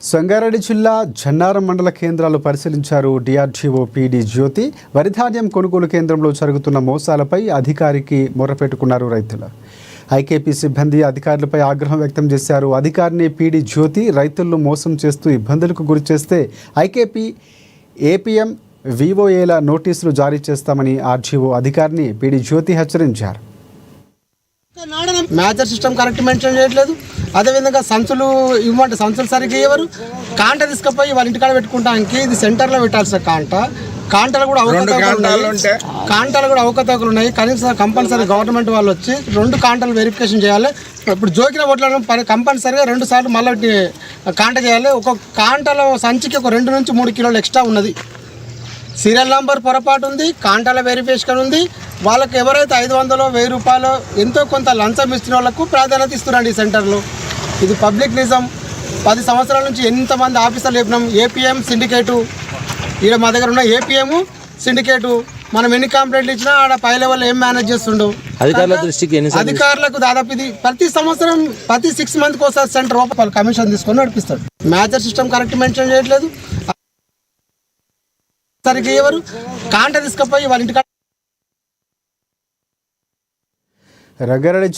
సంగారెడ్డి జిల్లా జన్నారం మండల కేంద్రాలు పరిశీలించారు డిఆర్డీఓ పీడీ జ్యోతి. వరిధాన్యం కొనుగోలు కేంద్రంలో జరుగుతున్న మోసాలపై అధికారికి మొర్రపెట్టుకున్నారు రైతులు. ఐకేపీ సిబ్బంది అధికారులపై ఆగ్రహం వ్యక్తం చేశారు. అధికారిని పీడీ జ్యోతి రైతులను మోసం చేస్తూ ఇబ్బందులకు గురి చేస్తే ఐకేపీ, ఏపీఎం, వివోఏల నోటీసులు జారీ చేస్తామని ఆర్డీఓ అధికారిని పీడీ జ్యోతి హెచ్చరించారు. మ్యాచర్ సిస్టమ్ కరెక్ట్ మెన్షన్ చేయట్లేదు. అదేవిధంగా సంచులు ఇవ్వమంటే సంచులు సరిగ్గా ఇవ్వరు. కాంట తీసుకుపోయి వాళ్ళ ఇంటికాడ పెట్టుకుంటానికి ఇది సెంటర్లో పెట్టాల్సిన కాంటలు కూడా అవకతవకలు ఉన్నాయి. కనీసం కంపల్సరీ గవర్నమెంట్ వాళ్ళు వచ్చి 2 కాంటలు వెరిఫికేషన్ చేయాలి. ఇప్పుడు జోకిన ఓట్లను కంపల్సరీగా 2 సార్లు మళ్ళీ కాంట చేయాలి. ఒక కాంటలో సంచికి ఒక 2 నుంచి 3 కిలోలు ఎక్స్ట్రా ఉన్నది. సీరియల్ నంబర్ పొరపాటు ఉంది, కాంటాల వెరిఫికేషన్ ఉంది. వాళ్ళకి ఎవరైతే 500, 1000 రూపాయలు ఎంతో కొంత లంచం ఇస్తున్న వాళ్ళకు ప్రాధాన్యత ఇస్తున్నారండి ఈ సెంటర్లో. ఇది పబ్లిక్ నిజం. 10 సంవత్సరాల నుంచి ఎంతమంది ఆఫీసర్లు చెప్పినాం. ఏపీఎం సిండికేటు, ఇక్కడ మా దగ్గర ఉన్న ఏపీఎం సిండికేటు, మనం ఎన్ని కంప్లైంట్లు ఇచ్చినా ఆడ పై లెవెల్ ఏం మేనేజ్ చేస్తుండు. అధికారులకు దాదాపు ఇది ప్రతి సంవత్సరం ప్రతి 6 మంత్కి ఒకసారి సెంటర్ ఓపెన్ కమిషన్ తీసుకొని నడిపిస్తాడు. మ్యాచర్ సిస్టమ్ కరెక్ట్ మెన్షన్ చేయట్లేదు. సరిగ్గా ఎవరు కాంట తీసుకుపోయి వాళ్ళ ఇంటికాడ. రంగారెడ్డి